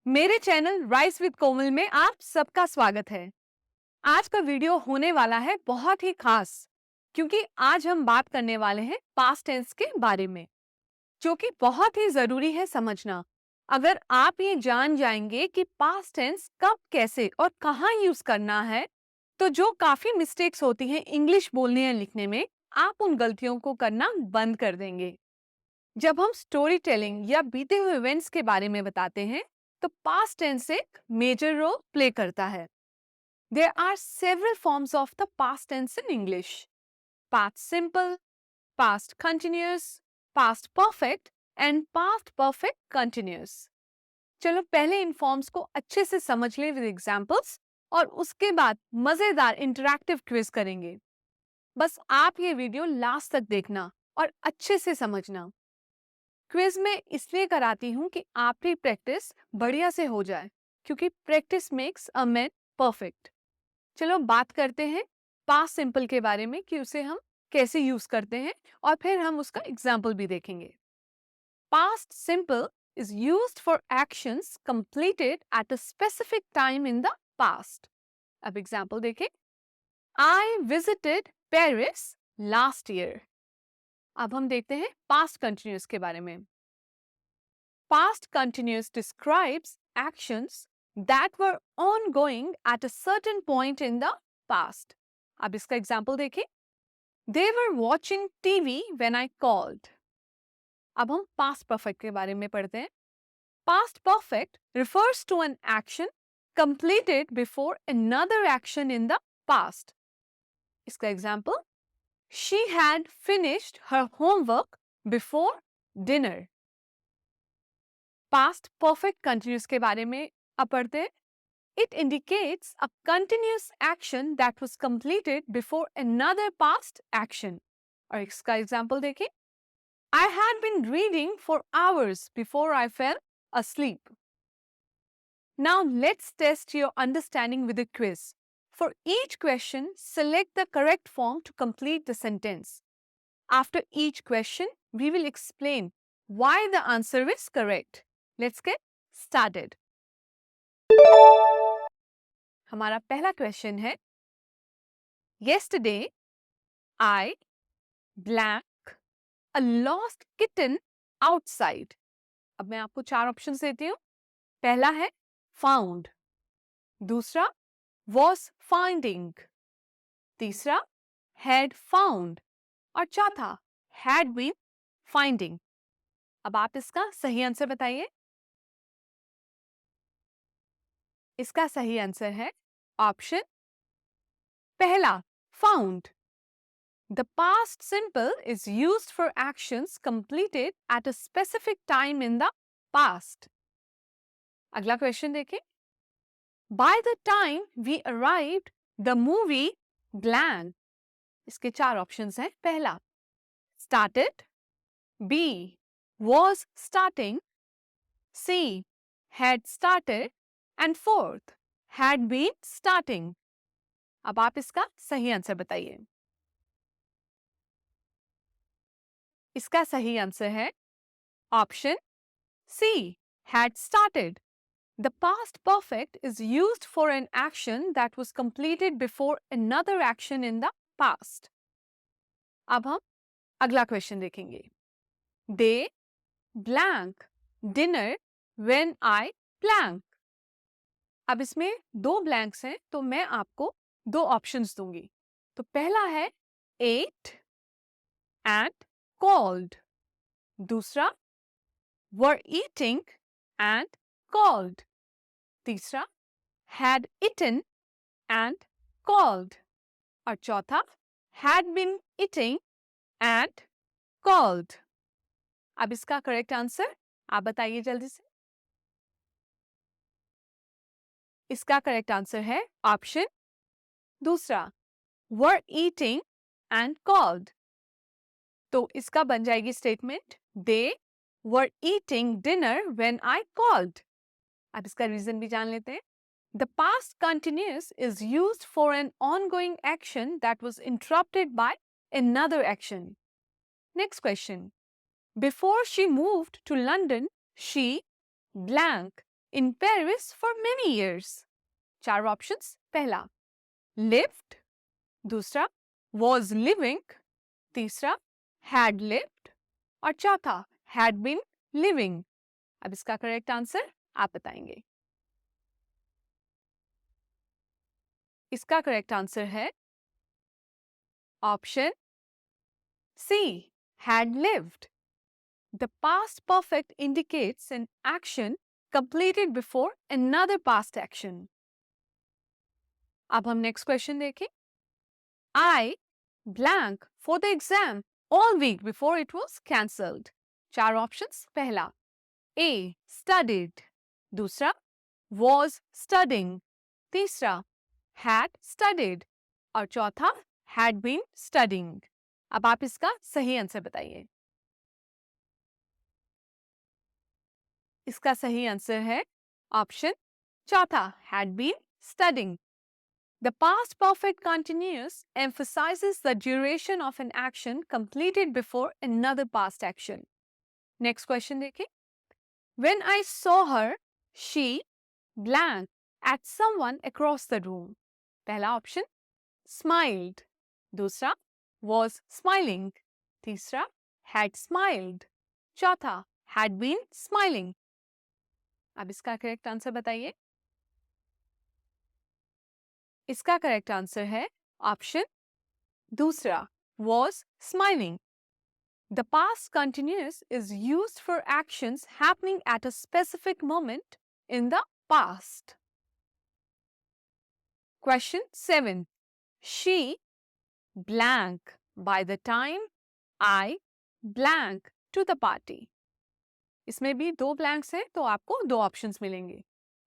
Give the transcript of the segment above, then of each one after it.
मेरे channel rice with कोमल में आप सबका स्वागत है। आज का वीडियो होने वाला है बहुत ही खास, क्योंकि आज हम बात करने वाले हैं पास्ट टेंस के बारे में, जो कि बहुत ही जरूरी है समझना। अगर आप ये जान जाएंगे कि पास्ट टेंस कब, कैसे और कहाँ यूज करना है, तो जो काफी मिस्टेक्स होती हैं इंग्लिश बोलने या लिखने में, आप उन गलतियों को करना बंद कर देंगे। जब हम स्टोरी टेलिंग या बीते हुए इवेंट्स के बारे में बताते हैं, तो पास्ट टेंस एक मेजर रोल प्ले करता है। There are several forms of the past tense in English: past simple, past continuous, past perfect and past perfect continuous. चलो पहले इन फॉर्म्स को अच्छे से समझ लें विद एग्जांपल्स, और उसके बाद मजेदार इंटरैक्टिव क्विज करेंगे। बस आप ये वीडियो लास्ट तक देखना और अच्छे से समझना। क्विज में इसलिए कराती हूँ कि आपकी प्रैक्टिस बढ़िया से हो जाए, क्योंकि practice makes a man perfect. चलो बात करते हैं पास्ट सिंपल के बारे में कि उसे हम कैसे यूज करते हैं, और फिर हम उसका एग्जाम्पल भी देखेंगे। Past simple is used for actions completed at a specific time in the past. अब एग्जाम्पल देखें। I visited Paris last year. अब हम देखते हैं पास्ट कंटिन्यूअस के बारे में। Past continuous describes actions that were ongoing at a certain point in the past. अब इसका एग्जाम्पल देखें। They were watching TV when I called. अब हम past perfect के बारे में पढ़ते हैं। Past perfect refers to an action completed before another action in the past. इसका example: She had finished her homework before dinner. Past perfect continuous के बारे में अब पढ़ते हैं। It indicates a continuous action that was completed before another past action. और इसका example देखें। I had been reading for hours before I fell asleep. Now let's test your understanding with a quiz. For each question, select the correct form to complete the sentence. After each question, we will explain why the answer is correct. Let's get started. हमारा पहला question है, yesterday I blank a lost kitten outside. अब मैं आपको चार option देती हूँ। पहला है found, दूसरा was finding, तीसरा had found, और चौथा had been finding. अब आप इसका सही आंसर बताइए। इसका सही आंसर है ऑप्शन पहला, found. The past simple is used for actions completed at a specific time in the past. अगला क्वेश्चन देखें। By the time we arrived, the movie blank. इसके चार ऑप्शंस हैं। पहला started, B was starting, C had started, and fourth had been starting. अब आप इसका सही आंसर बताइए। इसका सही आंसर है option C had started. The past perfect is used for an action that was completed before another action in the past. अब हम अगला क्वेश्चन देखेंगे। They blank dinner when I blank. अब इसमें दो ब्लैंक्स हैं, तो मैं आपको दो ऑप्शंस दूंगी। तो पहला है ate and called, दूसरा were eating and called, तीसरा had eaten and called, और चौथा had been eating and called. अब इसका करेक्ट आंसर आप बताइए जल्दी से। इसका करेक्ट आंसर है ऑप्शन दूसरा, were eating and called. तो इसका बन जाएगी statement, they were eating dinner when I called. अब इसका रीजन भी जान लेते हैं। The past continuous is used for an ongoing action that was interrupted by another action. Next question. Before she moved to London, she blank in Paris for many years. 4 options. पहला lived, दूसरा was living, तीसरा had lived और चौथा had been living. अब इसका correct answer आप बताएंगे. इसका करेक्ट आंसर है option C, had lived. The past perfect indicates an action completed before another past action. अब हम नेक्स्ट क्वेश्चन देखें. I blank for the exam all week before it was cancelled. 4 options. पहला A studied, दूसरा was studying, तीसरा had studied और चौथा had been studying. अब आप इसका सही आंसर बताइए. इसका सही आंसर है ऑप्शन चौथा had been studying. The past perfect continuous emphasizes the duration of an action completed before another past action. Next question देखें. When I saw her, she blank at someone across the room. पहला option smiled, दूसरा was smiling, तीसरा had smiled, चौथा had been smiling. अब इसका correct answer बताइए. इसका correct answer है ऑप्शन दूसरा was smiling. The past continuous is used for actions happening at a specific moment in the past. Question 7. She blank by the time I blank to the party. इसमें भी 2 blanks हैं तो आपको 2 options मिलेंगे.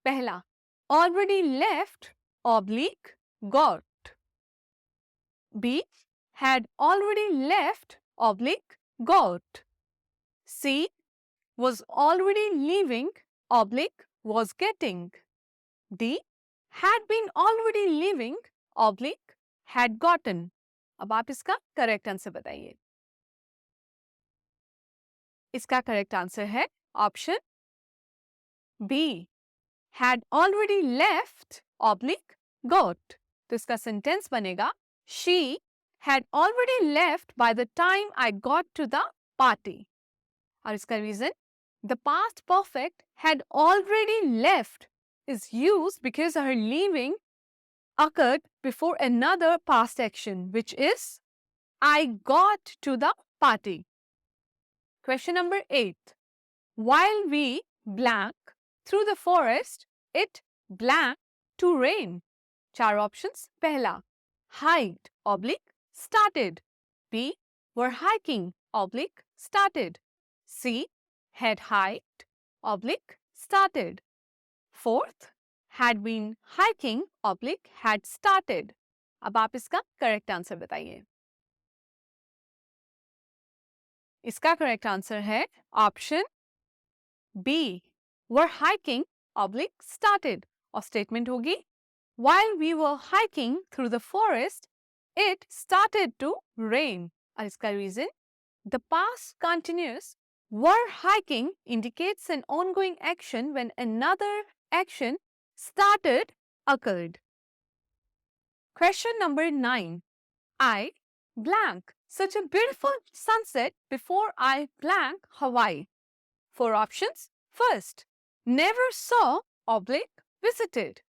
पहला already left oblique got. B had already left oblique got. C was already leaving oblique was getting. D had been already leaving oblique had gotten. अब आप इसका करेक्ट आंसर बताइए. इसका करेक्ट आंसर है option B, had already left oblique got. तो इसका sentence बनेगा she had already left by the time I got to the party. और इसका reason the past perfect had already left is used because her leaving occurred before another past action, which is I got to the party. Question number 8. While we blank through the forest, it blank to rain. 4 options. पहला hiked oblique started. B were hiking oblique started. C had hiked oblique started. Fourth had been hiking oblique had started. अब आप इसका correct answer बताइए. इसका correct answer है option B, were hiking oblique started. और statement होगी while we were hiking through the forest, it started to rain. और इसका reason the past continuous were hiking indicates an ongoing action when another action started occurred. Question number 9. I blank such a beautiful sunset before I blank Hawaii. 4 options. First, never saw oblique visited.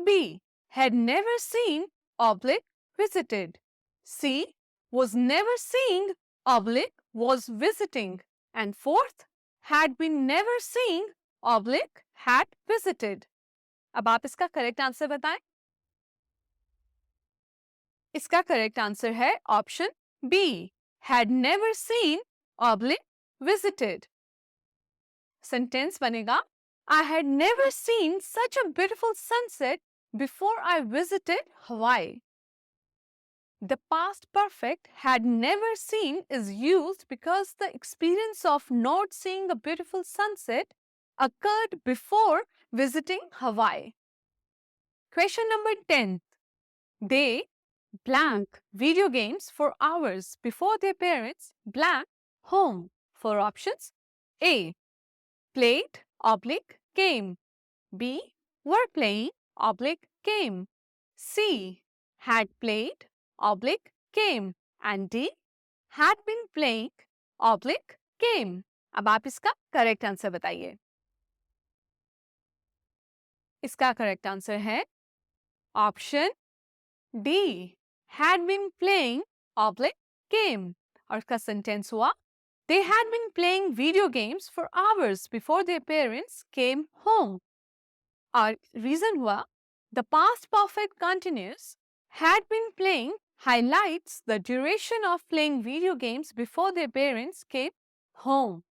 B, had never seen oblique visited. C, was never seeing oblique was visiting. And fourth, had been never seeing oblique had visited. अब आप इसका correct answer बताएं. इसका correct answer है option B, had never seen oblique visited. Sentence बनेगा I had never seen such a beautiful sunset before I visited Hawaii. The past perfect had never seen is used because the experience of not seeing a beautiful sunset occurred before visiting Hawaii. Question number 10. They blank video games for hours before their parents blank home. 4 options. A, played oblique game. B. Were playing oblique came. C. Had played oblique came. And D. Had been playing oblique came. अब आप इसका correct answer बताइए. इसका correct answer है option D. Had been playing oblique came. और इसका sentence हुआ They had been playing video games for hours before their parents came home. और रीजन हुआ The past perfect continuous had been playing highlights the duration of playing video games before their parents came home.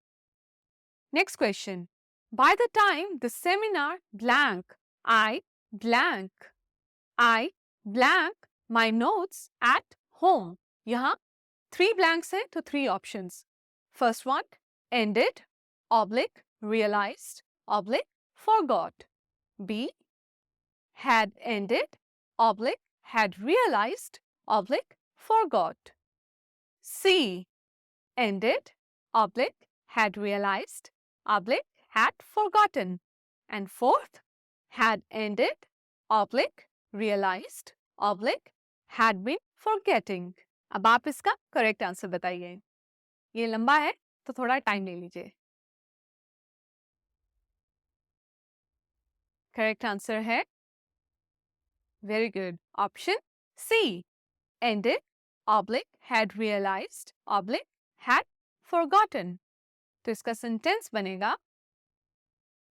Next question. By the time the seminar blank, I blank my notes at home. यहाँ 3 blanks हैं तो 3 options. First one, ended, oblique, realized, oblique, forgot. B, had ended, oblique, had realized, oblique, forgot. C, ended, oblique, had realized, oblique, had forgotten. And fourth, had ended, oblique, realized, oblique, had been forgetting. अब आप इसका correct answer बताइए. ये लंबा है तो थोड़ा time ले लीजिए. करेक्ट आंसर है very good option C. ended, oblique, had realized, oblique, had forgotten. तो इसका सेंटेंस बनेगा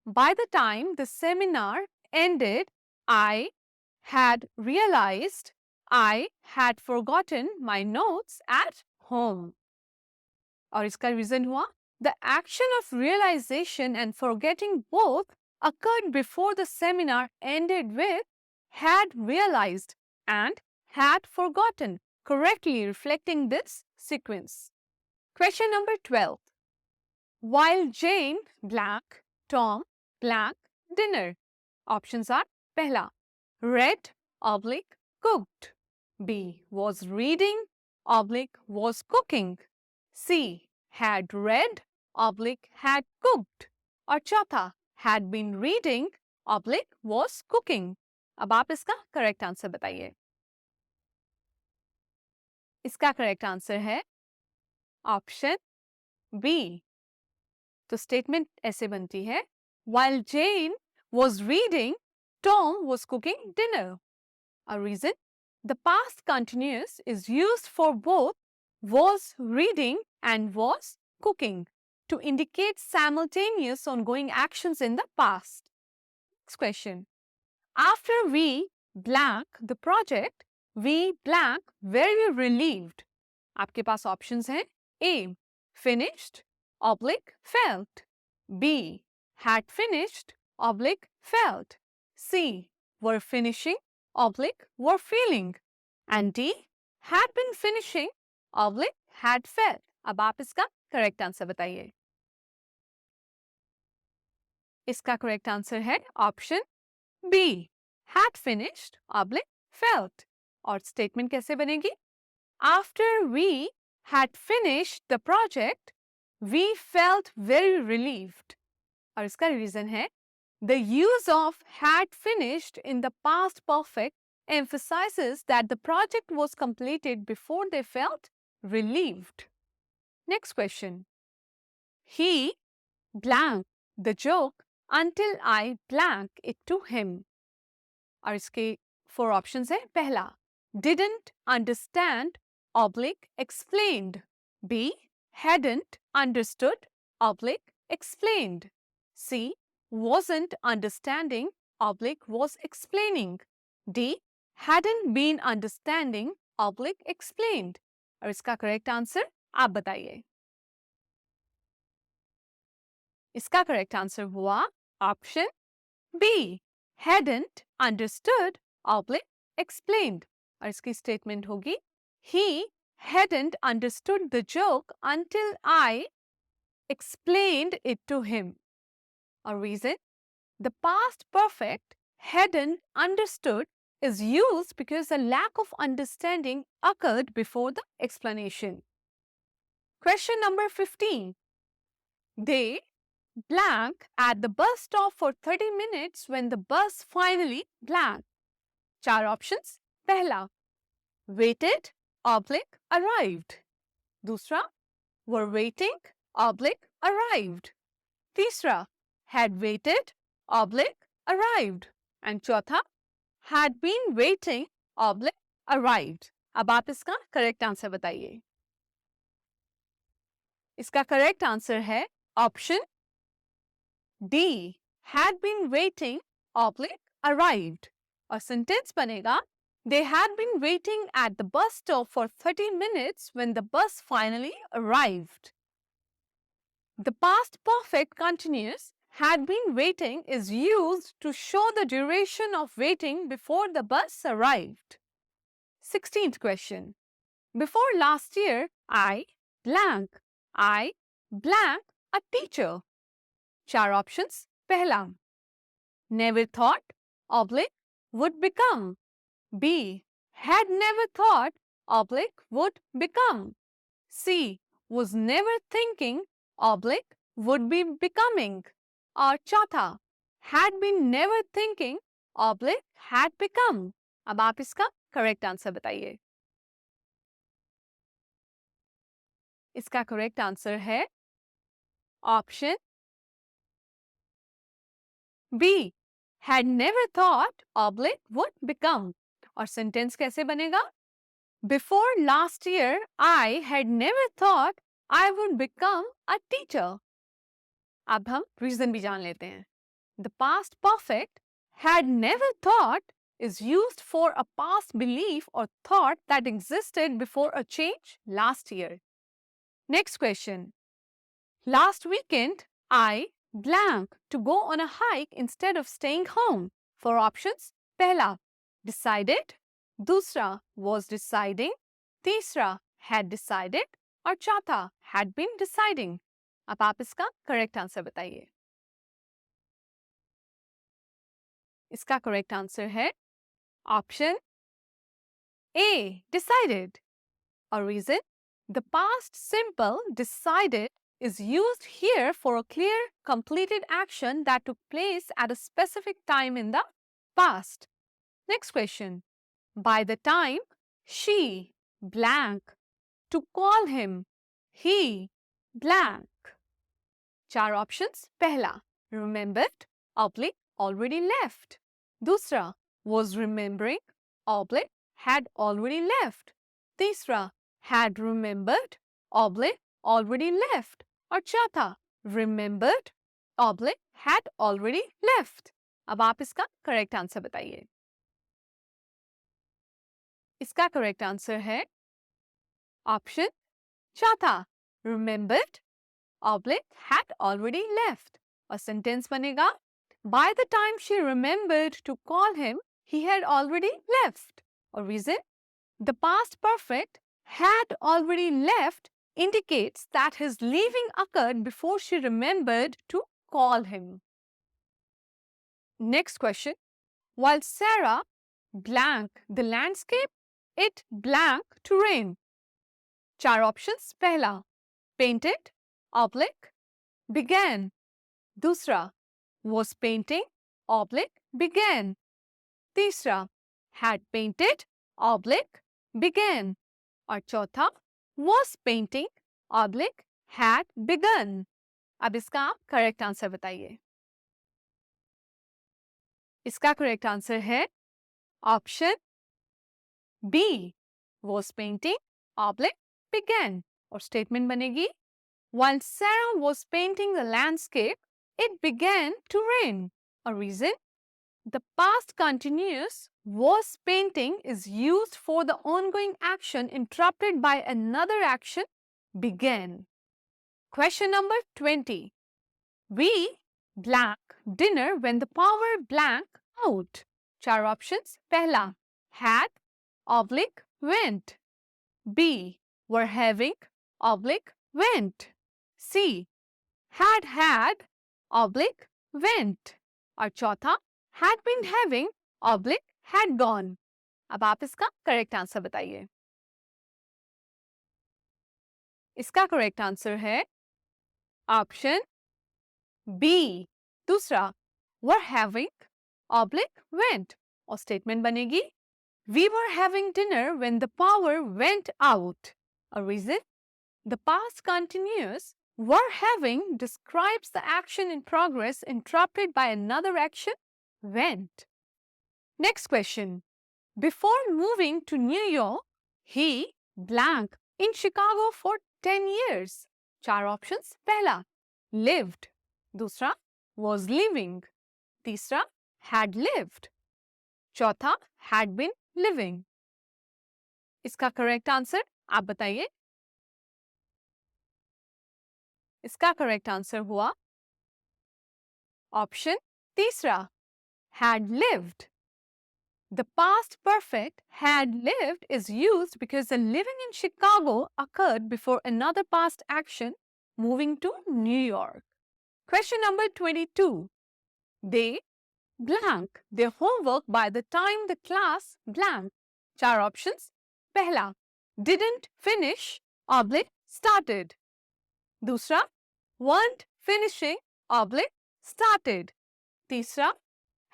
By the time the seminar ended, I had realized I had forgotten my notes at home. और इसका reason हुआ The action of realization and forgetting both occurred before the seminar ended with had realized and had forgotten, correctly reflecting this sequence. Question number 12. While Jane blank, Tom blank dinner. Options are पहला read oblique cooked. B was reading oblique was cooking. C had read oblique had cooked. और चौथा had been reading oblique was cooking. अब आप इसका correct answer बताइए. इसका correct answer है option B. तो स्टेटमेंट ऐसे बनती है While Jane was reading, Tom was cooking dinner. A reason? The past continuous is used for both was reading and was cooking to indicate simultaneous ongoing actions in the past. Next question. After we blank the project, we blank very relieved. आपके पास options हैं A. Finished, oblique felt. B. Had finished, oblique felt. C. Were finishing, oblique were feeling. And D. Had been finishing, oblique had felt. अब आप इसका correct answer बताइए. इसका correct answer है option B. Had finished, oblique felt. और statement कैसे बनेगी? After we had finished the project, we felt very relieved. और इसका रीजन है The use of had finished in the past perfect emphasizes that the project was completed before they felt relieved. Next question. He blank the joke until I blank it to him. और इसके 4 options है. पहला didn't understand oblique explained. B hadn't understood oblique explained. C. Wasn't understanding oblique was explaining. D. Hadn't been understanding oblique explained. और इसका correct answer आप बताइए. इसका correct answer हुआ option B. Hadn't understood oblique explained. और इसकी statement होगी He hadn't understood the joke until I explained it to him. A reason? The past perfect hadn't understood is used because a lack of understanding occurred before the explanation. Question number 15. They blank at the bus stop for 30 minutes when the bus finally blank. 4 options. पहला, waited oblique arrived. दूसरा, were waiting oblique arrived. तीसरा, had waited oblique arrived. And चौथा, had been waiting oblique arrived. अब आप इसका correct answer बताइए. इसका correct answer है option D, had been waiting oblique arrived. और सेंटेंस बनेगा, they had been waiting at the bus stop for 30 minutes when the bus finally arrived. The past perfect continuous had been waiting is used to show the duration of waiting before the bus arrived. 16th question. Before last year, I blank a teacher. 4 options. पहला, never thought oblique would become. B, had never thought oblique would become. C, was never thinking oblique would be becoming. और चौथा, had been never thinking oblique had become. अब आप इसका correct answer बताइए. इसका correct answer है option B, had never thought oblique would become. और sentence कैसे बनेगा? Before last year, I had never thought I would become a teacher. अब हम रीजन भी जान लेते हैं. The past perfect had never thought is used for a past belief or thought that existed before a change last year. Next question. Last weekend, I blank to go on a hike instead of staying home. 4 options. पहला, decided. दूसरा, was deciding. तीसरा, had decided. और चौथा, had been deciding. अब आप इसका correct answer बताइए. इसका करेक्ट आंसर है ऑप्शन ए, decided. और reason, the past simple decided is used here for a clear, completed action that took place at a specific time in the past. Next question. By the time she blank to call him, he blank. 4 options. पहला, remembered oblique already left. दूसरा, was remembering oblique had already left. तीसरा, had remembered oblique already left. और चौथा, remembered oblique had already left. अब आप इसका correct answer बताइए. इसका करेक्ट आंसर है ऑप्शन चौथा, remembered oblique had already left. और सेंटेंस बनेगा, by the time she remembered to call him, he had already left. और reason, the past perfect had already left indicates that his leaving occurred before she remembered to call him. Next question. While Sarah blank the landscape, it blank to rain. 4 options. पहला, painted oblique began. दूसरा, was painting oblique began. तीसरा, had painted oblique began. और चौथा, was painting oblique had begun. अब इसका आप correct answer बताइए. इसका करेक्ट आंसर है option B, was painting oblique began. और स्टेटमेंट बनेगी, while Sarah was painting the landscape, it began to rain. A reason, the past continuous was painting is used for the ongoing action interrupted by another action began. Question number 20. We blank dinner when the power blank out. 4 options. पहला, had oblique went. B, were having oblique went. C, had oblique went. और चौथा, had been having oblique had gone. अब आप इसका correct answer बताइए. इसका correct answer है option B. दूसरा, were having oblique went, और स्टेटमेंट बनेगी we were having dinner when the power went out. A reason, the past continuous were having describes the action in progress interrupted by another action, went. Next question. Before moving to New York, he blank in Chicago for 10 years. चार options. पहला, lived. दूसरा, was living. तीसरा, had lived. चौथा, had been living. इसका correct answer आप बताइए. इसका correct answer हुआ ऑप्शन तीसरा, had lived. The past perfect had lived is used because the living in Chicago occurred before another past action, moving to New York. Question number 22. They blank their homework by the time the class blank. चार options. पहला, didn't finish oblique started. दूसरा, weren't finishing oblique started. तीसरा,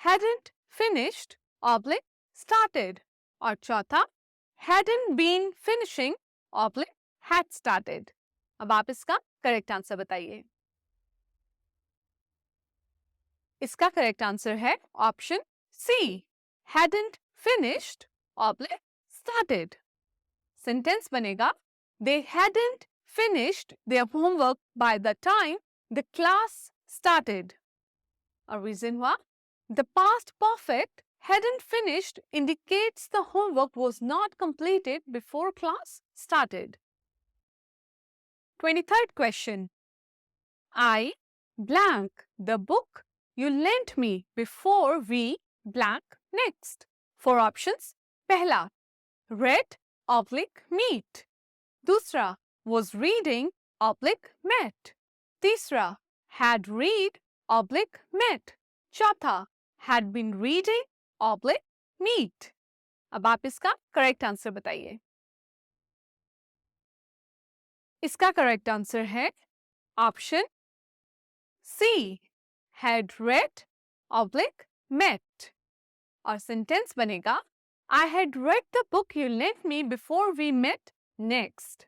hadn't finished oblique started. और चौथा, hadn't been finishing oblique had started. अब आप इसका correct answer बताइए. इसका करेक्ट आंसर है option C, hadn't finished oblique started. Sentence बनेगा they hadn't finished their homework by the time the class started. और रीजन हुआ the past perfect hadn't finished indicates the homework was not completed before class started. 23rd question. I blank the book you lent me before we blank next. Four options. पहला, read oblique meet. दूसरा, was reading oblique met. तीसरा, had read oblique met. चौथा, had been reading oblique meet. अब आप इसका correct answer बताइए. इसका correct answer है option C, had read oblique met. और सेंटेंस बनेगा I had read the book you lent me before we met next.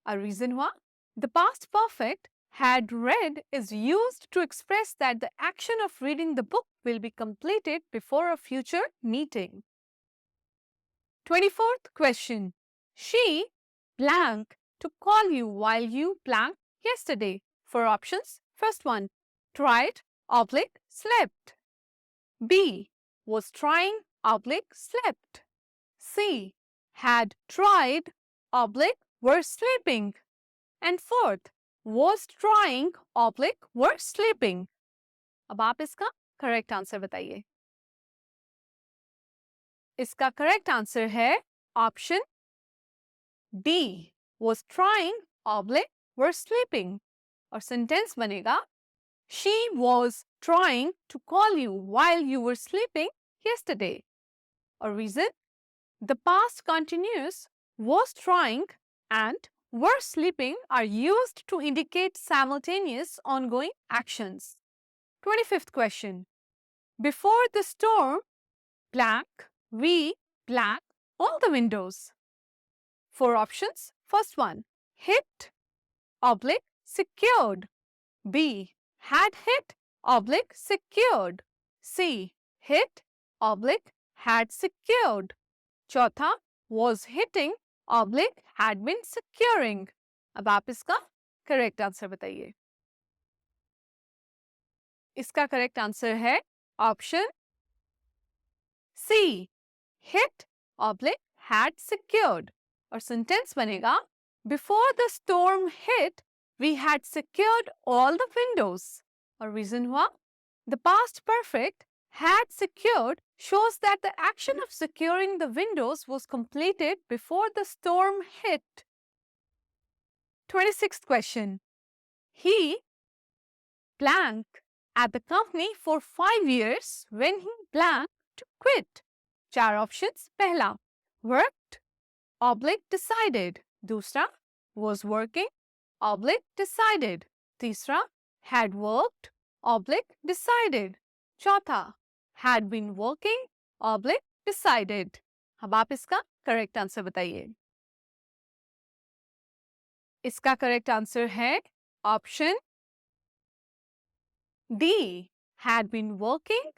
A reason हुआ the past perfect had read is used to express that the action of reading the book will be completed before a future meeting. 24th question. She blank to call you while you blank yesterday. Four options. First one, tried oblique slept. B, was trying oblique slept. C, had tried oblique were sleeping. And fourth, was trying oblique were sleeping. अब आप इसका correct answer बताइए. इसका correct answer है option D, was trying oblique were sleeping. और sentence बनेगा she was trying to call you while you were sleeping yesterday. A reason, the past continuous was trying and were sleeping are used to indicate simultaneous ongoing actions. 25th question. Before the storm, blank, we blank all the windows. Four options. First one, hit, oblique, secured. B, had hit, oblique, secured. C, hit, oblique, had secured. चौथा, was hitting, oblique, had been securing. अब आप इसका correct answer बताइए. इसका correct answer है option C, hit, oblique, had secured. और sentence बनेगा before the storm hit, we had secured all the windows. और reason हुआ the past perfect had secured shows that the action of securing the windows was completed before the storm hit. 26th question. He blank at the company for 5 years when he blank to quit. चार options. पहला, worked, oblique decided. दूसरा, was working, oblique decided. तीसरा, had worked, oblique decided. चौथा, had been working oblique decided. अब आप इसका correct answer बताइए। इसका करेक्ट आंसर है option D, had been working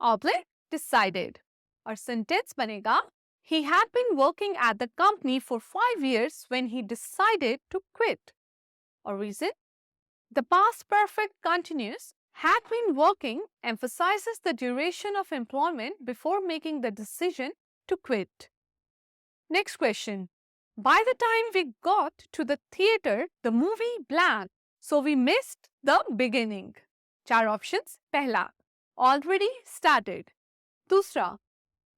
oblique decided. और सेंटेंस बनेगा he had been working at the company for 5 years when he decided to quit. Or reason, the past perfect continuous had been working emphasizes the duration of employment before making the decision to quit. Next question. By the time we got to the theater, the movie blank, so we missed the beginning. 4 options. पहला, already started. दूसरा,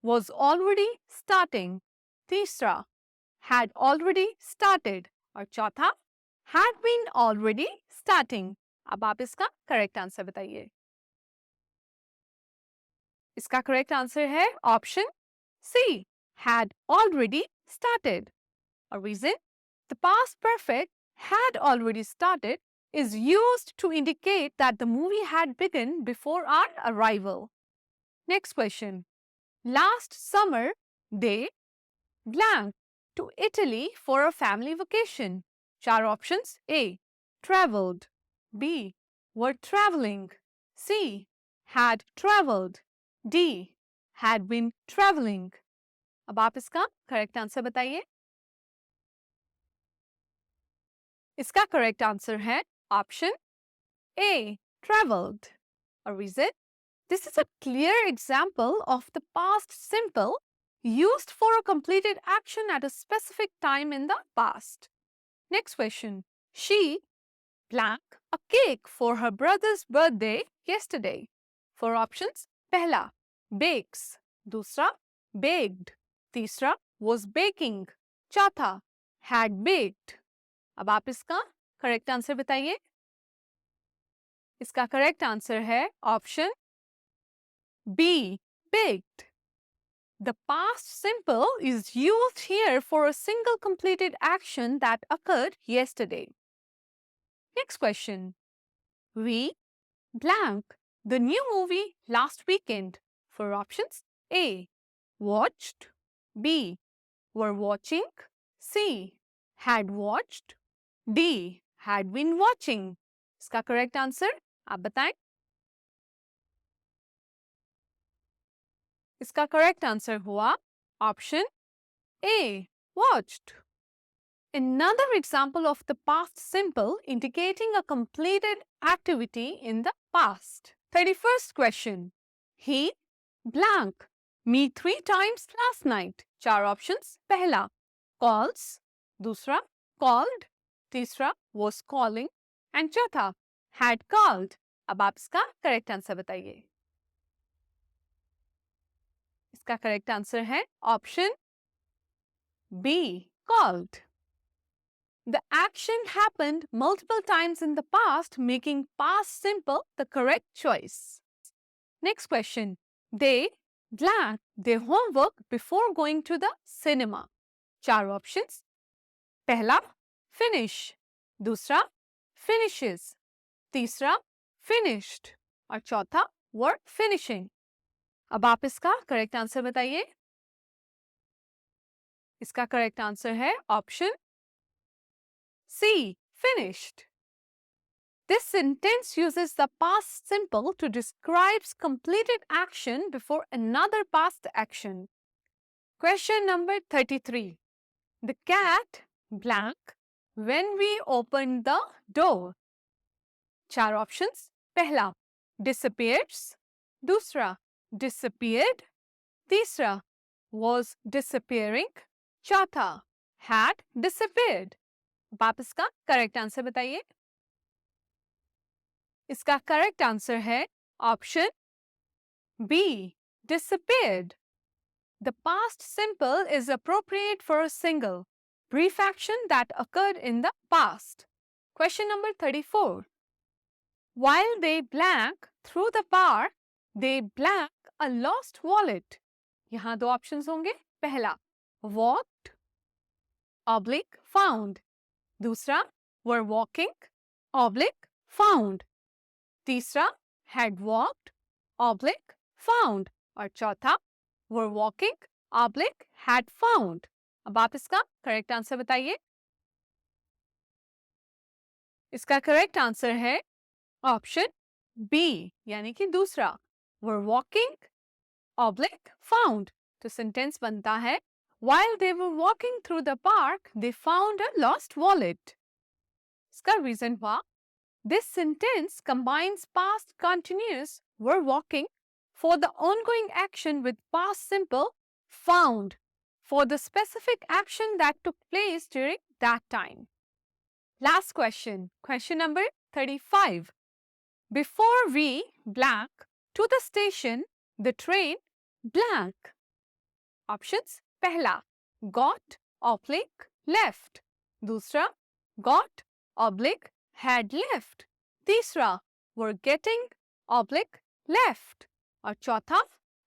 was already starting. तीसरा, had already started. और चौथा, had been already starting. अब आप इसका correct answer बताइए। इसका करेक्ट आंसर है option C, had already started. A reason, the past perfect had already started is used to indicate that the movie had begun before our arrival. Next question. Last summer, they blank to Italy for a family vacation. 4 options. A, traveled. B, were traveling. C, had traveled. D, had been traveling. अब आप इसका correct answer बताइए। इसका correct answer है option A, traveled. A reason, this is a clear example of the past simple used for a completed action at a specific time in the past. Next question. She blank a cake for her brother's birthday yesterday. 4 options. पहला, bakes. दूसरा, baked. तीसरा, was baking. चौथा, had baked. अब आप इसका correct answer बताइए। इसका correct answer है option B, baked. The past simple is used here for a single completed action that occurred yesterday. Next question. We blank the new movie last weekend. 4 options. A, watched. B, were watching. C, had watched. D, had been watching. इसका correct answer आप बताएं। इसका correct answer हुआ option A, watched. Another example of the past simple indicating a completed activity in the past. 31st question. He blank me 3 times last night. 4 options. पहला, calls. दूसरा, called. तीसरा, was calling. And चौथा, had called. अब आप इसका correct answer बताइए। इसका correct answer है option B, called. The action happened multiple times in the past, making past simple the correct choice. Next question. They blank their homework before going to the cinema. 4 options. पहला, finish. दूसरा, finishes. तीसरा, finished. और चौथा, were finishing. अब आप इसका correct answer बताइए। इसका करेक्ट आंसर है option C, finished. This sentence uses the past simple to describe completed action before another past action. Question number 33. The cat blank when we opened the door. 4 options. पहला, disappears. दूसरा, disappeared. तीसरा, was disappearing. चौथा, had disappeared. आप इसका correct answer बताइए। इसका correct answer है option B, disappeared. The past simple is appropriate for a single brief action that occurred in the past. Question number 34. While they blank through the bar, they blank a lost wallet. यहाँ 2 options होंगे। पहला, walked oblique found. दूसरा, were walking oblique found. तीसरा, had walked, oblique found। और चौथा were walking, oblique had found। अब आप इसका करेक्ट आंसर बताइए। इसका करेक्ट आंसर है ऑप्शन बी, यानी कि दूसरा, were walking, oblique found। तो सेंटेंस बनता है while they were walking through the park they found a lost wallet। इसका रीजन हुआ this sentence combines past continuous were walking for the ongoing action with past simple found for the specific action that took place during that time। Last question, question number 35। Before we blank to the station, the train blank। Options, पहला got oblique left, दूसरा got oblique had left, तीसरा were getting oblique left और चौथा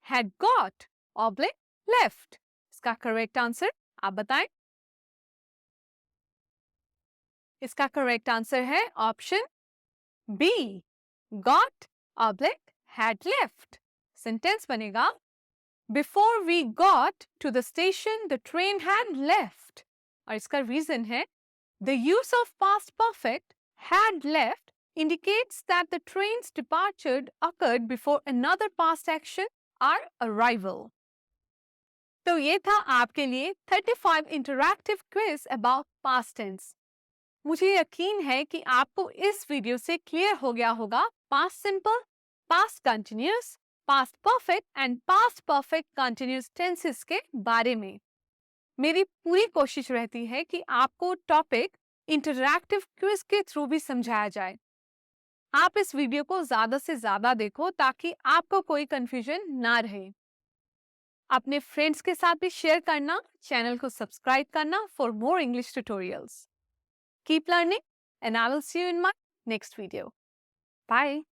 had got oblique left। इसका correct answer आप बताएं। इसका correct answer है option B, got oblique had left। Sentence बनेगा Before we got to the station, the train had left। और इसका रीजन है The use of past perfect had left indicates that the train's departure occurred before another past action or arrival। तो ये था आपके लिए 35 interactive quiz about past tense. मुझे यकीन है कि आपको इस वीडियो से क्लियर हो गया होगा past simple, past continuous, past perfect and past perfect continuous tenses के बारे में। मेरी पूरी कोशिश रहती है कि आपको टॉपिक इंटरैक्टिव क्विज के थ्रू भी समझाया जाए। आप इस वीडियो को ज्यादा से ज्यादा देखो ताकि आपको कोई कंफ्यूजन ना रहे। अपने फ्रेंड्स के साथ भी शेयर करना, चैनल को सब्सक्राइब करना for more English tutorials. Keep learning and I will see you in my next video. Bye.